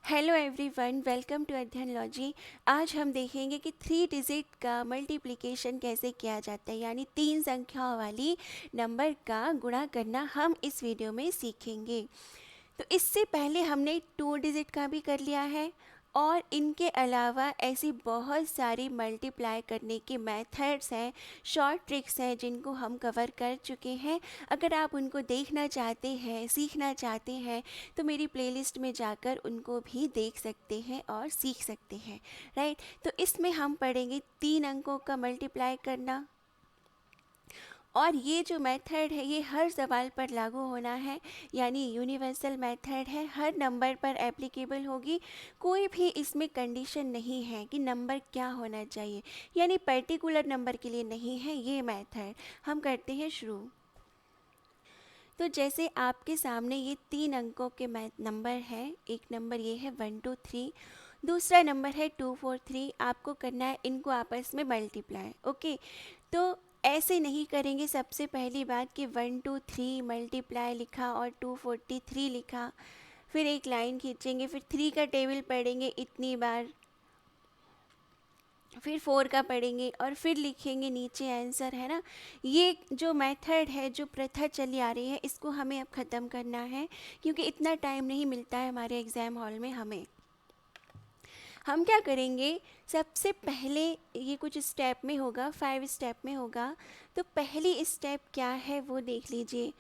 Hello everyone, welcome to अध्ययन logy. आज हम देखेंगे कि 3 डिजिट का मल्टीप्लिकेशन कैसे किया जाता है, यानी 3 संख्याओं वाली नंबर का गुणा करना हम इस वीडियो में सीखेंगे। तो इससे पहले हमने 2 डिजिट का भी कर लिया है और इनके अलावा ऐसी बहुत सारी मल्टीप्लाई करने के मेथड्स हैं, शॉर्ट ट्रिक्स हैं जिनको हम कवर कर चुके हैं। अगर आप उनको देखना चाहते हैं, सीखना चाहते हैं तो मेरी प्लेलिस्ट में जाकर उनको भी देख सकते हैं और सीख सकते हैं, राइट। तो इसमें हम पढ़ेंगे 3 अंकों का मल्टीप्लाई करना, और ये जो मेथड है ये हर सवाल पर लागू होना है, यानी यूनिवर्सल मेथड है, हर नंबर पर एप्लीकेबल होगी। कोई भी इसमें कंडीशन नहीं है कि नंबर क्या होना चाहिए, यानी पर्टिकुलर नंबर के लिए नहीं है ये मेथड। हम करते हैं शुरू। तो जैसे आपके सामने ये 3 अंकों के नंबर है, एक नंबर ये है 123, दूसरा नंबर है 243। आपको करना है इनको आपस में मल्टीप्लाई, ओके। तो ऐसे नहीं करेंगे, सबसे पहली बात कि 123 मल्टीप्लाई लिखा और 243 लिखा, फिर एक लाइन खींचेंगे, फिर 3 का टेबल पढ़ेंगे इतनी बार, फिर 4 का पढ़ेंगे और फिर लिखेंगे नीचे आंसर, है ना। ये जो मेथड है, जो प्रथा चली आ रही है, इसको हमें अब ख़त्म करना है, क्योंकि इतना टाइम नहीं मिलता है हमारे एग्ज़ाम हॉल में हमें। हम क्या करेंगे, सबसे पहले ये कुछ स्टेप में होगा, 5 स्टेप में होगा। तो पहली स्टेप क्या है वो देख लीजिए।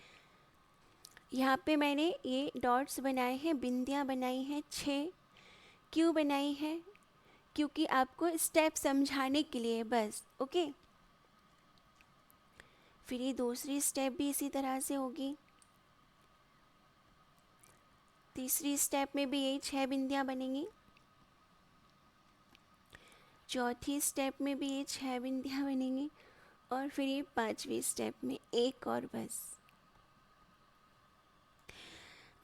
यहाँ पे मैंने ये डॉट्स बनाए हैं, बिंदियाँ बनाई हैं 6। क्यों बनाई है? क्योंकि आपको स्टेप समझाने के लिए बस, ओके। फिर ये दूसरी स्टेप भी इसी तरह से होगी, तीसरी स्टेप में भी यही 6 बिंदियाँ बनेंगी, चौथी स्टेप में भी ये 6 बिंदियाँ बनेंगी, और फिर ये 5वीं स्टेप में एक और बस।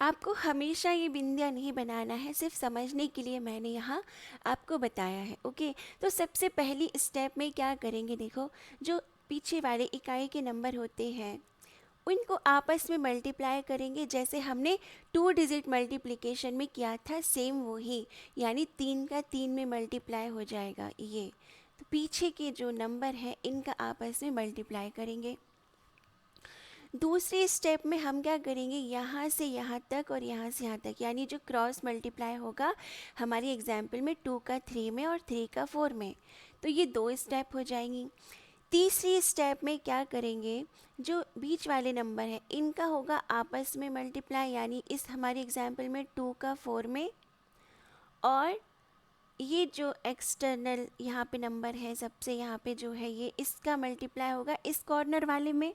आपको हमेशा ये बिंदियाँ नहीं बनाना है, सिर्फ समझने के लिए मैंने यहाँ आपको बताया है, ओके। तो सबसे पहली स्टेप में क्या करेंगे, देखो, जो पीछे वाले इकाई के नंबर होते हैं उनको आपस में मल्टीप्लाई करेंगे, जैसे हमने 2 डिजिट मल्टीप्लिकेशन में किया था, सेम वही, यानी 3 का 3 में मल्टीप्लाई हो जाएगा ये। तो पीछे के जो नंबर हैं इनका आपस में मल्टीप्लाई करेंगे। दूसरी स्टेप में हम क्या करेंगे, यहाँ से यहाँ तक और यहाँ से यहाँ तक, यानी जो क्रॉस मल्टीप्लाई होगा हमारी एग्जाम्पल में 2 का 3 में और 3 का 4 में, तो ये 2 स्टेप हो जाएंगी। तीसरी स्टेप में क्या करेंगे, जो बीच वाले नंबर हैं इनका होगा आपस में मल्टीप्लाई, यानी इस हमारे एग्जाम्पल में 2 का 4 में, और ये जो एक्सटर्नल यहाँ पे नंबर है सबसे यहाँ पे जो है ये, इसका मल्टीप्लाई होगा इस कॉर्नर वाले में,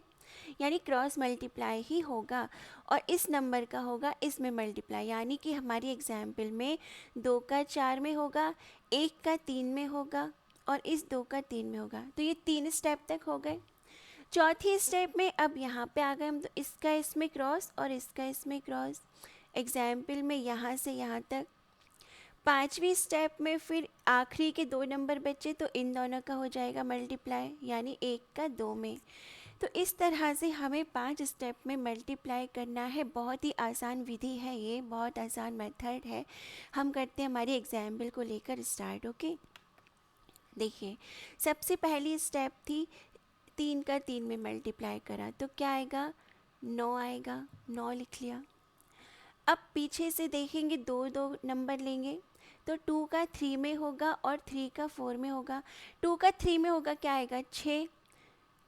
यानी क्रॉस मल्टीप्लाई ही होगा, और इस नंबर का होगा इसमें मल्टीप्लाई, यानी कि हमारी एग्जाम्पल में 2 का 4 में होगा, 1 का 3 में होगा और इस 2 का 3 में होगा। तो ये 3 स्टेप तक हो गए। चौथी स्टेप में अब यहाँ पे आ गए हम, तो इसका इसमें क्रॉस और इसका इसमें क्रॉस, एग्जाम्पल में यहाँ से यहाँ तक। 5वीं स्टेप में फिर आखिरी के 2 नंबर बचे, तो इन दोनों का हो जाएगा मल्टीप्लाई, यानी 1 का 2 में। तो इस तरह से हमें 5 स्टेप में मल्टीप्लाई करना है। बहुत ही आसान विधि है ये, बहुत आसान मेथड है। हम करते हैं हमारी एग्जाम्पल को लेकर स्टार्ट, ओके। देखिए, सबसे पहली स्टेप थी 3 का 3 में मल्टीप्लाई करा, तो क्या आएगा, 9 आएगा, 9 लिख लिया। अब पीछे से देखेंगे, 2 2 नंबर लेंगे, तो 2 का 3 में होगा और 3 का 4 में होगा। 2 का 3 में होगा क्या आएगा, 6,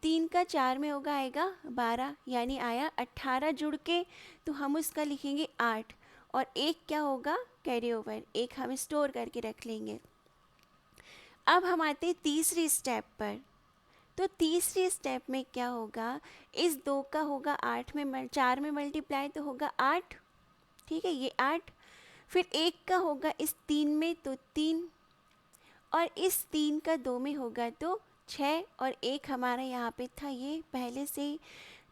3 का 4 में होगा आएगा 12, यानी आया 18 जुड़ के, तो हम उसका लिखेंगे 8, और एक क्या होगा, कैरी ओवर, एक हम स्टोर करके रख लेंगे। अब हम आते हैं तीसरी स्टेप पर। तो तीसरी स्टेप में क्या होगा, इस 2 का होगा 8 में 4 में मल्टीप्लाई, तो होगा 8, ठीक है, ये 8। फिर 1 का होगा इस 3 में, तो 3, और इस 3 का 2 में होगा तो 6, और एक हमारा यहाँ पे था ये पहले से ही,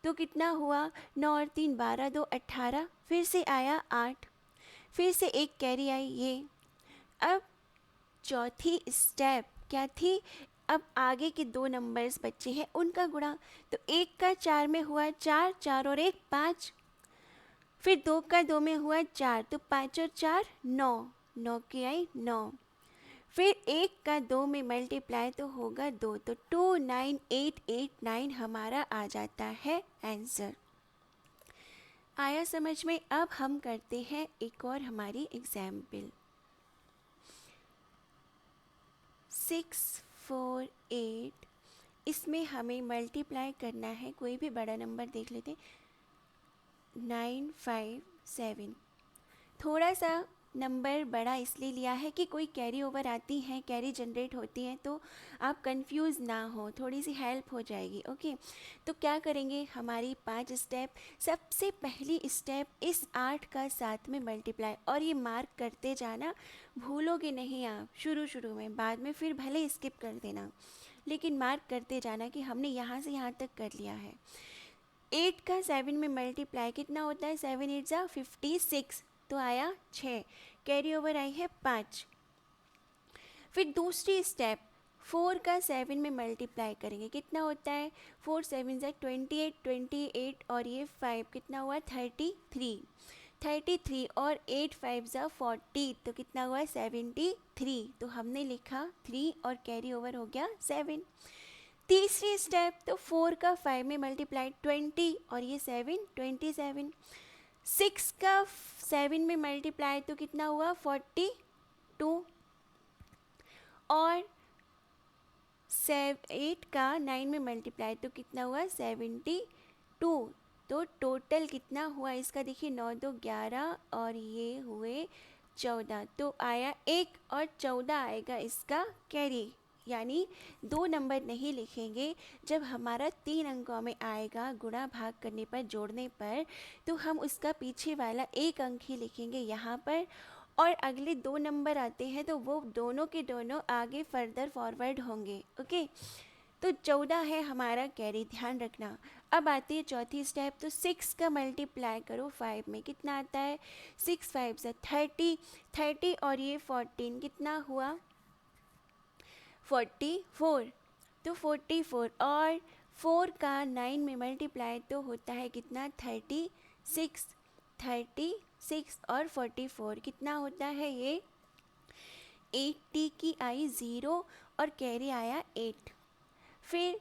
तो कितना हुआ, 9 और 3 12, 2 18, फिर से आया 8, फिर से एक कैरी आई ये। अब चौथी स्टेप क्या थी, अब आगे के 2 नंबर्स बच्चे हैं उनका गुणा, तो 1 का 4 में हुआ 4, 4 और 1 5, फिर 2 का 2 में हुआ 4, तो 5 और 4 9, 9 की आई 9, फिर 1 का 2 में मल्टीप्लाई तो होगा 2, तो 29889 हमारा आ जाता है आंसर। आया समझ में? अब हम करते हैं एक और हमारी एग्जाम्पल। 648, इसमें हमें मल्टीप्लाई करना है, कोई भी बड़ा नंबर देख लेते हैं, 957। थोड़ा सा नंबर बड़ा इसलिए लिया है कि कोई कैरी ओवर आती हैं, कैरी जनरेट होती हैं, तो आप कंफ्यूज ना हो, थोड़ी सी हेल्प हो जाएगी। ओके, तो क्या करेंगे, हमारी 5 स्टेप। सबसे पहली स्टेप, इस 8 का 7 में मल्टीप्लाई, और ये मार्क करते जाना, भूलोगे नहीं आप शुरू में, बाद में फिर भले स्किप कर देना, लेकिन मार्क करते जाना कि हमने यहाँ से यहाँ तक कर लिया है। 8 का 7 में मल्टीप्लाई कितना होता है, 7 8 जा 56, तो आया 6, कैरी ओवर आई है 5। फिर दूसरी स्टेप, 4 का 7 में मल्टीप्लाई करेंगे, कितना होता है, 4 7 जा 28, 28 और ये 5, कितना हुआ 33, 33 और 8 5 जा 40, तो कितना हुआ 73, तो हमने लिखा 3 और कैरी ओवर हो गया 7। तीसरी स्टेप, तो 4 का 5 में मल्टीप्लाई 20 और ये 7 27, 6 का 7 में मल्टीप्लाई तो कितना हुआ 42, और 8 का 9 में मल्टीप्लाई तो कितना हुआ 72, तो टोटल कितना हुआ इसका, देखिए 9 2 11 और ये हुए 14, तो आया 1 और 14 आएगा इसका कैरी। यानी 2 नंबर नहीं लिखेंगे, जब हमारा 3 अंकों में आएगा गुणा भाग करने पर, जोड़ने पर, तो हम उसका पीछे वाला 1 अंक ही लिखेंगे यहाँ पर, और अगले 2 नंबर आते हैं तो वो दोनों के दोनों आगे फर्दर फॉरवर्ड होंगे। ओके, तो 14 है हमारा कैरी, ध्यान रखना। अब आती है चौथी स्टेप, तो 6 का मल्टीप्लाई करो 5 में, कितना आता है, 6 5 से 30, 30 और ये 14, कितना हुआ 44, तो 44 और 4 का 9 में मल्टीप्लाई तो होता है कितना 36, 36 और 44 कितना होता है ये 80 की आई 0 और कैरी आया 8। फिर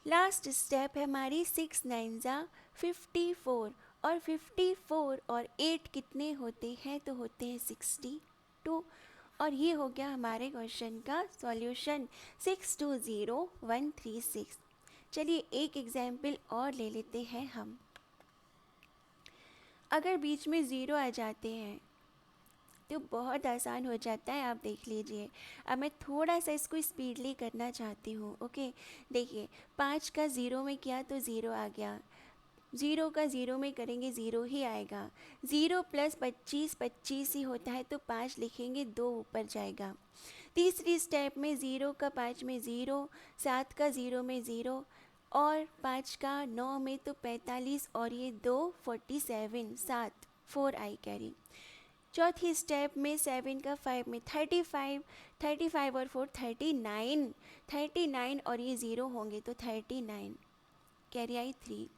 लास्ट स्टेप है हमारी 6 9 जा 54, और 54 और 8 कितने होते हैं, तो होते हैं 62, और ये हो गया हमारे क्वेश्चन का सॉल्यूशन 620136। चलिए एक एग्जाम्पल और ले लेते हैं हम। अगर बीच में ज़ीरो आ जाते हैं तो बहुत आसान हो जाता है, आप देख लीजिए। अब मैं थोड़ा सा इसको स्पीडली करना चाहती हूँ। ओके, देखिए 5 का 0 में किया तो 0 आ गया, 0 का 0 में करेंगे 0 ही आएगा, 0 प्लस 25 25 ही होता है, तो 5 लिखेंगे 2 ऊपर जाएगा। तीसरी स्टेप में 0 का 5 में 0, 7 का 0 में 0, और 5 का 9 में तो 45 और ये 2 47, 7 4 आई कैरी। चौथी स्टेप में 7 का 5 में 35, 35 और 4 39, 39 और ये 0 होंगे तो 39, कैरी आई 3।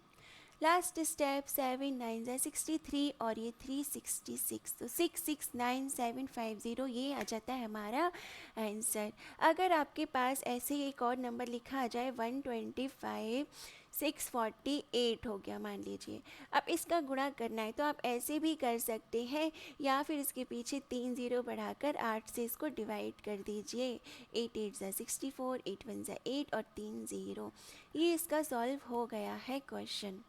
लास्ट स्टेप 7 9 जा 63 और ये 366, तो 669750 ये आ जाता है हमारा आंसर। अगर आपके पास ऐसे ही एक और नंबर लिखा आ जाए 125 648 हो गया मान लीजिए, अब इसका गुणा करना है तो आप ऐसे भी कर सकते हैं, या फिर इसके पीछे 3 0 बढ़ाकर 8 से इसको डिवाइड कर दीजिए। 8 8 जा 64, 8 1 जा 8 और 3 0, ये इसका सॉल्व हो गया है क्वेश्चन।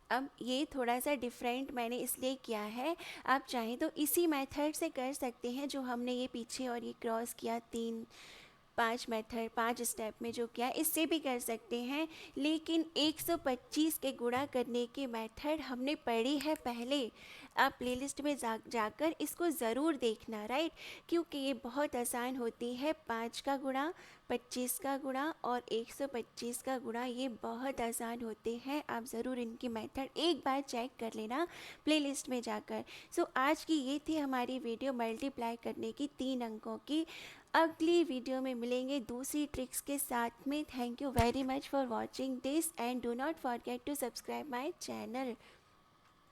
अब ये थोड़ा सा डिफरेंट मैंने इसलिए किया है, आप चाहें तो इसी मेथड से कर सकते हैं जो हमने ये पीछे और ये क्रॉस किया, 5 मेथड 5 स्टेप में जो किया, इससे भी कर सकते हैं, लेकिन 125 के गुणा करने की मेथड हमने पढ़ी है पहले। आप प्लेलिस्ट में जाकर इसको ज़रूर देखना, राइट, क्योंकि ये बहुत आसान होती है। 5 का गुणा, 25 का गुणा और 125 का गुणा, ये बहुत आसान होते हैं। आप ज़रूर इनकी मेथड एक बार चेक कर लेना प्लेलिस्ट में जाकर। सो आज की ये थी हमारी वीडियो मल्टीप्लाई करने की 3 अंकों की। अगली वीडियो में मिलेंगे दूसरी ट्रिक्स के साथ में। Thank you very much for watching this and do not forget to subscribe my channel.